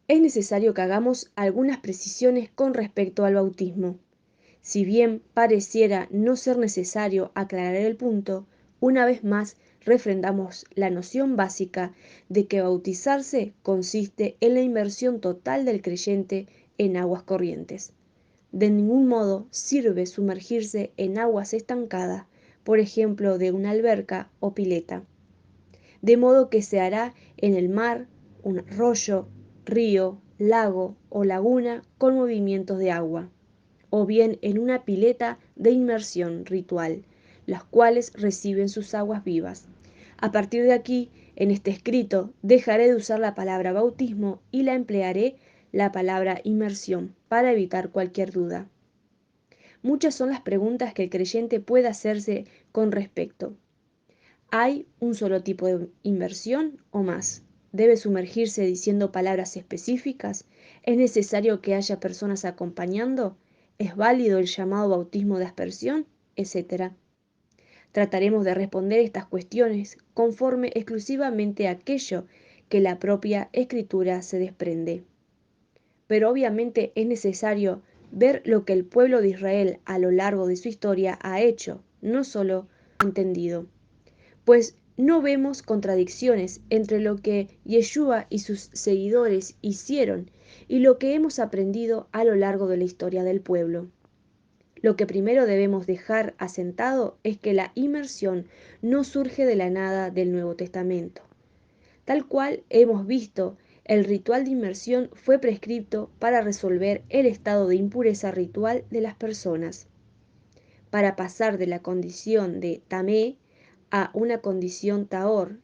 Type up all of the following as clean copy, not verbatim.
es necesario que hagamos algunas precisiones con respecto al bautismo. Si bien pareciera no ser necesario aclarar el punto, una vez más refrendamos la noción básica de que bautizarse consiste en la inmersión total del creyente en aguas corrientes. De ningún modo sirve sumergirse en aguas estancadas, por ejemplo de una alberca o pileta. De modo que se hará en el mar, un arroyo, río, lago o laguna con movimientos de agua, o bien en una pileta de inmersión ritual, las cuales reciben sus aguas vivas. A partir de aquí, en este escrito, dejaré de usar la palabra bautismo y la emplearé la palabra inmersión para evitar cualquier duda. Muchas son las preguntas que el creyente puede hacerse con respecto. ¿Hay un solo tipo de inmersión o más? ¿Debe sumergirse diciendo palabras específicas? ¿Es necesario que haya personas acompañando? ¿Es válido el llamado bautismo de aspersión? Etcétera. Trataremos de responder estas cuestiones conforme exclusivamente a aquello que la propia Escritura se desprende. Pero obviamente es necesario ver lo que el pueblo de Israel a lo largo de su historia ha hecho, no solo entendido. Pues no vemos contradicciones entre lo que Yeshua y sus seguidores hicieron y lo que hemos aprendido a lo largo de la historia del pueblo. Lo que primero debemos dejar asentado es que la inmersión no surge de la nada del Nuevo Testamento. Tal cual hemos visto, el ritual de inmersión fue prescrito para resolver el estado de impureza ritual de las personas, para pasar de la condición de tamé a una condición taor,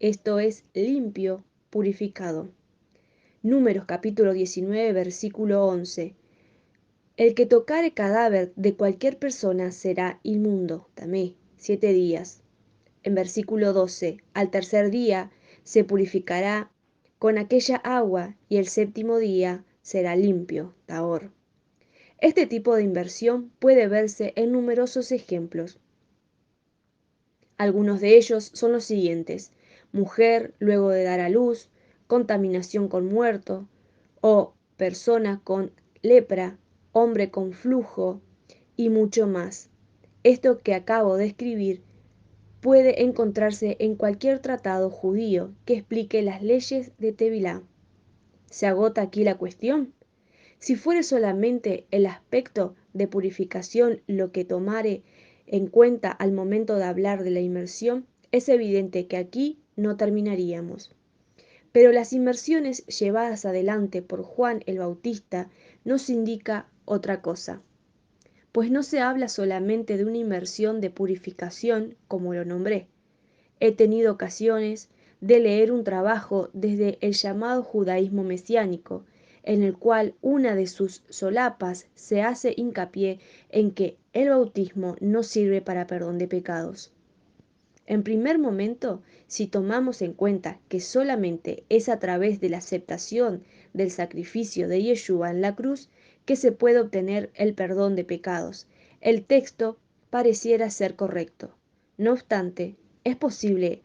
esto es limpio, purificado. Números capítulo 19, versículo 11. El que tocare cadáver de cualquier persona será inmundo, tamé, 7 días. En versículo 12, al tercer día se purificará con aquella agua y el séptimo día será limpio, tahor. Este tipo de inversión puede verse en numerosos ejemplos. Algunos de ellos son los siguientes: mujer luego de dar a luz, contaminación con muerto, o persona con lepra, hombre con flujo, y mucho más. Esto que acabo de escribir puede encontrarse en cualquier tratado judío que explique las leyes de Tevilá. ¿Se agota aquí la cuestión? Si fuere solamente el aspecto de purificación lo que tomare en cuenta al momento de hablar de la inmersión, es evidente que aquí no terminaríamos. Pero las inmersiones llevadas adelante por Juan el Bautista nos indica otra cosa, pues no se habla solamente de una inmersión de purificación como lo nombré. He tenido ocasiones de leer un trabajo desde el llamado judaísmo mesiánico, en el cual una de sus solapas se hace hincapié en que el bautismo no sirve para perdón de pecados. En primer momento, si tomamos en cuenta que solamente es a través de la aceptación del sacrificio de Yeshua en la cruz que se puede obtener el perdón de pecados, el texto pareciera ser correcto. No obstante, es posible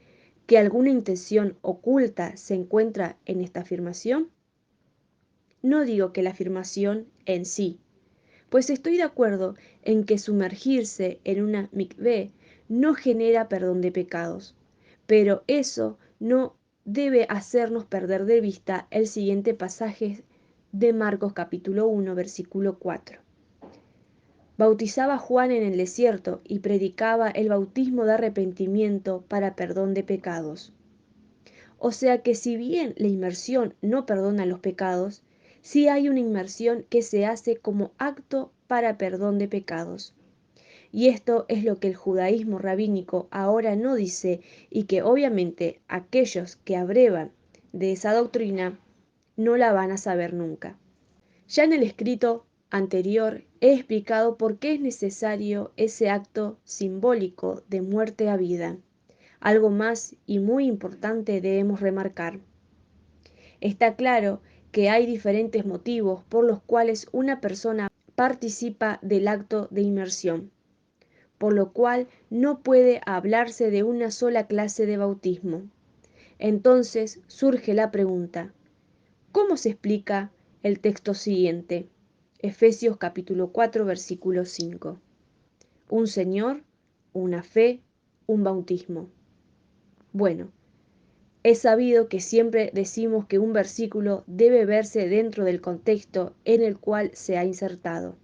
que alguna intención oculta se encuentra en esta afirmación. No digo que la afirmación en sí, pues estoy de acuerdo en que sumergirse en una mikvé no genera perdón de pecados, pero eso no debe hacernos perder de vista el siguiente pasaje de Marcos capítulo 1, versículo 4. Bautizaba Juan en el desierto y predicaba el bautismo de arrepentimiento para perdón de pecados. O sea que si bien la inmersión no perdona los pecados, sí hay una inmersión que se hace como acto para perdón de pecados. Y esto es lo que el judaísmo rabínico ahora no dice y que obviamente aquellos que abrevan de esa doctrina no la van a saber nunca. Ya en el escrito anterior he explicado por qué es necesario ese acto simbólico de muerte a vida. Algo más y muy importante debemos remarcar. Está claro que hay diferentes motivos por los cuales una persona participa del acto de inmersión, por lo cual no puede hablarse de una sola clase de bautismo. Entonces surge la pregunta: ¿Cómo se explica el texto siguiente? Efesios capítulo 4, versículo 5. Un Señor, una fe, un bautismo. Bueno, es sabido que siempre decimos que un versículo debe verse dentro del contexto en el cual se ha insertado,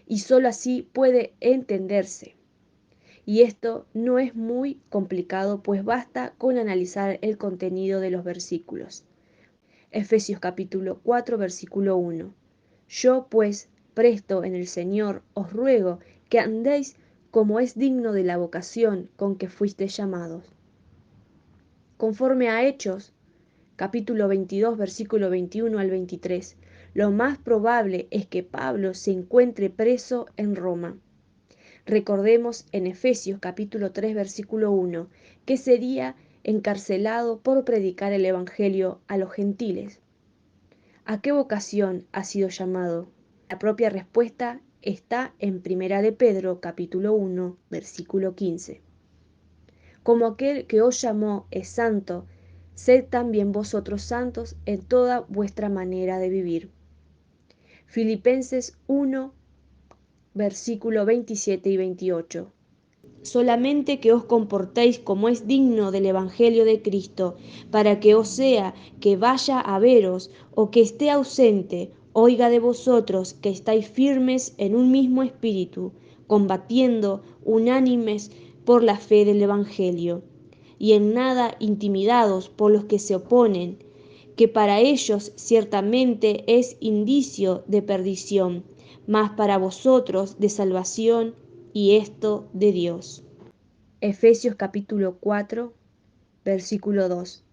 y sólo así puede entenderse. Y esto no es muy complicado, pues basta con analizar el contenido de los versículos. Efesios capítulo 4, versículo 1. Yo pues, presto en el Señor, os ruego que andéis como es digno de la vocación con que fuisteis llamados. Conforme a Hechos, capítulo 22, versículo 21 al 23, lo más probable es que Pablo se encuentre preso en Roma. Recordemos en Efesios capítulo 3, versículo 1, que sería encarcelado por predicar el Evangelio a los gentiles. ¿A qué vocación ha sido llamado? La propia respuesta está en Primera de Pedro capítulo 1, versículo 15. Como aquel que os llamó es santo, sed también vosotros santos en toda vuestra manera de vivir. Filipenses 1, versículo 27 y 28. Solamente que os comportéis como es digno del Evangelio de Cristo, para que os sea que vaya a veros o que esté ausente, oiga de vosotros que estáis firmes en un mismo espíritu, combatiendo unánimes por la fe del Evangelio, y en nada intimidados por los que se oponen, que para ellos ciertamente es indicio de perdición, mas para vosotros de salvación, y esto de Dios. Efesios capítulo 4, versículo 2.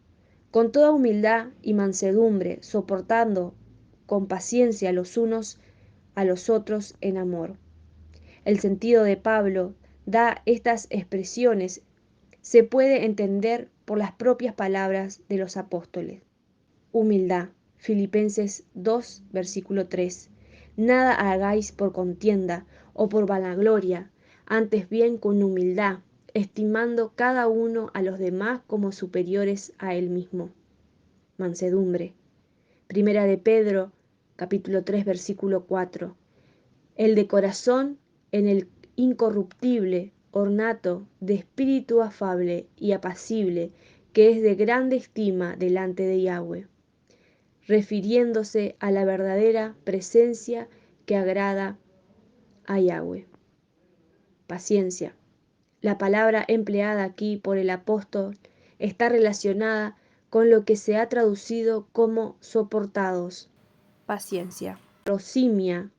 Con toda humildad y mansedumbre, soportando con paciencia los unos a los otros en amor. El sentido de Pablo da estas expresiones se puede entender por las propias palabras de los apóstoles. Humildad. Filipenses 2, versículo 3. Nada hagáis por contienda o por vanagloria, antes bien con humildad, estimando cada uno a los demás como superiores a él mismo. Mansedumbre. Primera de Pedro, capítulo 3, versículo 4. El de corazón en el incorruptible, ornato, de espíritu afable y apacible, que es de grande estima delante de Yahweh, refiriéndose a la verdadera presencia que agrada a Yahweh. Paciencia. La palabra empleada aquí por el apóstol está relacionada con lo que se ha traducido como soportados. Paciencia. Prosimia.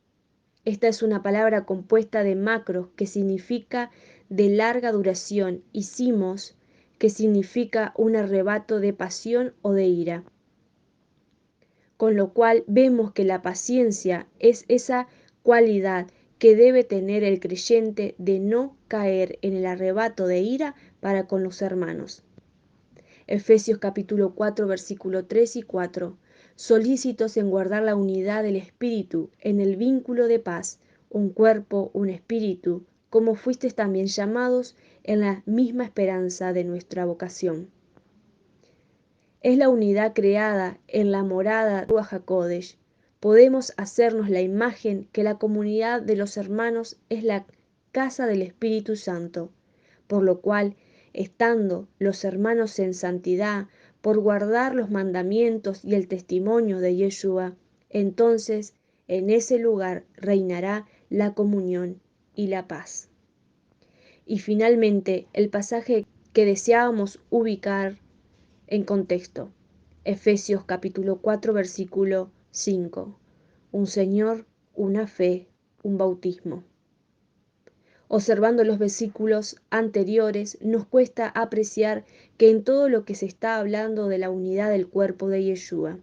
Esta es una palabra compuesta de macros, que significa de larga duración, y simos, que significa un arrebato de pasión o de ira. Con lo cual vemos que la paciencia es esa cualidad que debe tener el creyente de no caer en el arrebato de ira para con los hermanos. Efesios capítulo 4, versículo 3 y 4. Solícitos en guardar la unidad del Espíritu en el vínculo de paz, un cuerpo, un espíritu, como fuisteis también llamados en la misma esperanza de nuestra vocación. Es la unidad creada en la morada de Ruach HaKodesh. Podemos hacernos la imagen que la comunidad de los hermanos es la casa del Espíritu Santo, por lo cual, estando los hermanos en santidad, por guardar los mandamientos y el testimonio de Yeshua, entonces en ese lugar reinará la comunión y la paz. Y finalmente, el pasaje que deseábamos ubicar en contexto. Efesios capítulo 4, versículo 5. Un Señor, una fe, un bautismo. Observando los versículos anteriores, nos cuesta apreciar que en todo lo que se está hablando de la unidad del cuerpo de Yeshua,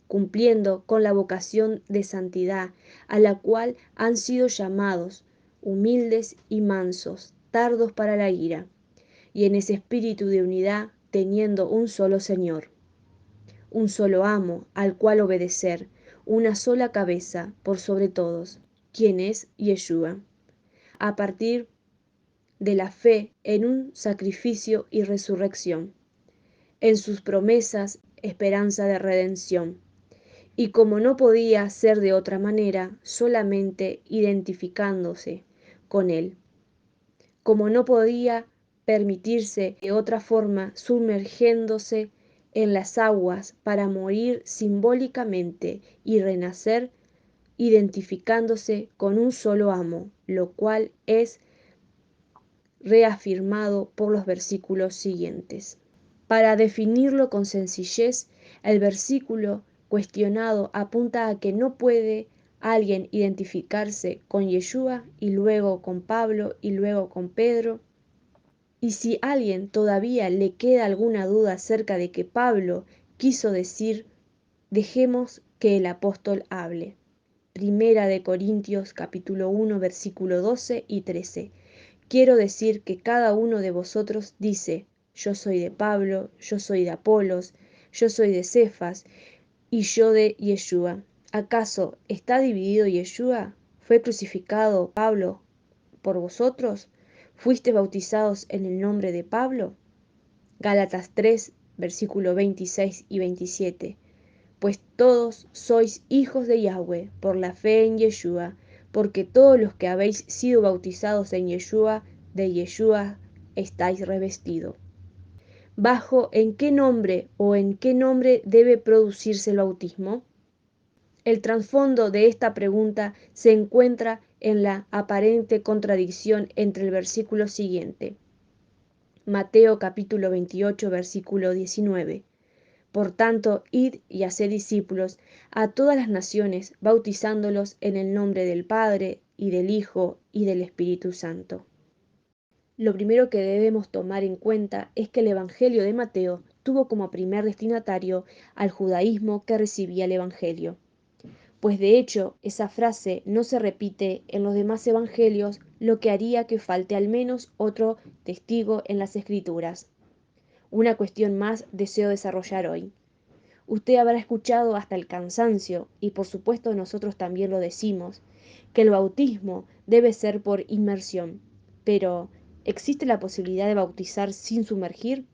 cumpliendo con la vocación de santidad a la cual han sido llamados, humildes y mansos, tardos para la ira, y en ese espíritu de unidad teniendo un solo Señor, un solo amo al cual obedecer, una sola cabeza por sobre todos, quien es Yeshua, a partir de la fe en un sacrificio y resurrección, en sus promesas, esperanza de redención, Y como no podía ser de otra manera, solamente identificándose con él. Como no podía permitirse de otra forma, sumergiéndose en las aguas para morir simbólicamente y renacer identificándose con un solo amo, lo cual es reafirmado por los versículos siguientes. Para definirlo con sencillez, el versículo cuestionado apunta a que no puede alguien identificarse con Yeshua y luego con Pablo y luego con Pedro. Y si a alguien todavía le queda alguna duda acerca de que Pablo quiso decir, dejemos que el apóstol hable. Primera de Corintios capítulo 1 versículo 12 y 13. Quiero decir que cada uno de vosotros dice, yo soy de Pablo, yo soy de Apolos, yo soy de Cefas y yo de Yeshua. ¿Acaso está dividido Yeshua? ¿Fue crucificado Pablo por vosotros? ¿Fuiste bautizados en el nombre de Pablo? Gálatas 3, versículo 26 y 27. Pues todos sois hijos de Yahweh por la fe en Yeshua, porque todos los que habéis sido bautizados en Yeshua, de Yeshua estáis revestidos. ¿Bajo en qué nombre o en qué nombre debe producirse el bautismo? El trasfondo de esta pregunta se encuentra en la aparente contradicción entre el versículo siguiente. Mateo capítulo 28, versículo 19. Por tanto, id y haced discípulos a todas las naciones, bautizándolos en el nombre del Padre, y del Hijo, y del Espíritu Santo. Lo primero que debemos tomar en cuenta es que el Evangelio de Mateo tuvo como primer destinatario al judaísmo que recibía el Evangelio. Pues de hecho, esa frase no se repite en los demás evangelios, lo que haría que falte al menos otro testigo en las Escrituras. Una cuestión más deseo desarrollar hoy. Usted habrá escuchado hasta el cansancio, y por supuesto nosotros también lo decimos, que el bautismo debe ser por inmersión. Pero, ¿existe la posibilidad de bautizar sin sumergir?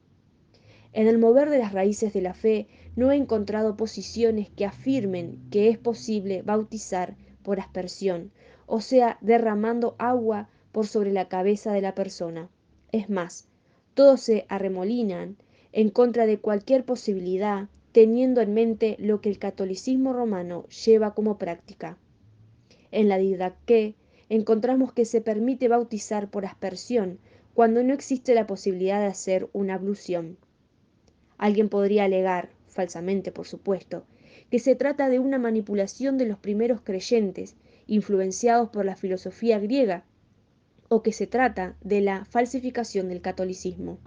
En el mover de las raíces de la fe no he encontrado posiciones que afirmen que es posible bautizar por aspersión, o sea, derramando agua por sobre la cabeza de la persona. Es más, todos se arremolinan en contra de cualquier posibilidad, teniendo en mente lo que el catolicismo romano lleva como práctica. En la Didaqué encontramos que se permite bautizar por aspersión cuando no existe la posibilidad de hacer una ablución. Alguien podría alegar, falsamente por supuesto, que se trata de una manipulación de los primeros creyentes, influenciados por la filosofía griega, o que se trata de la falsificación del catolicismo.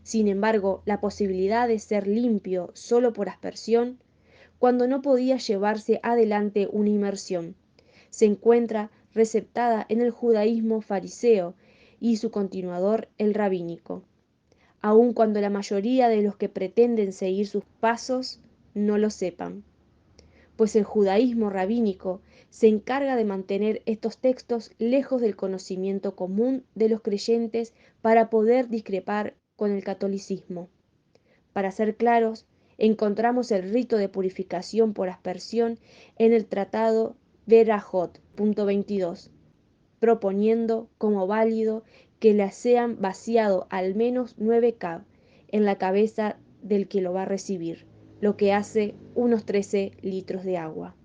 Sin embargo, la posibilidad de ser limpio solo por aspersión, cuando no podía llevarse adelante una inmersión, se encuentra receptada en el judaísmo fariseo y su continuador el rabínico, aun cuando la mayoría de los que pretenden seguir sus pasos no lo sepan, pues el judaísmo rabínico se encarga de mantener estos textos lejos del conocimiento común de los creyentes para poder discrepar con el catolicismo. Para ser claros, encontramos el rito de purificación por aspersión en el Tratado de Rajot, punto 22, proponiendo como válido que le sean vaciado al menos 9 cab en la cabeza del que lo va a recibir, lo que hace unos 13 litros de agua.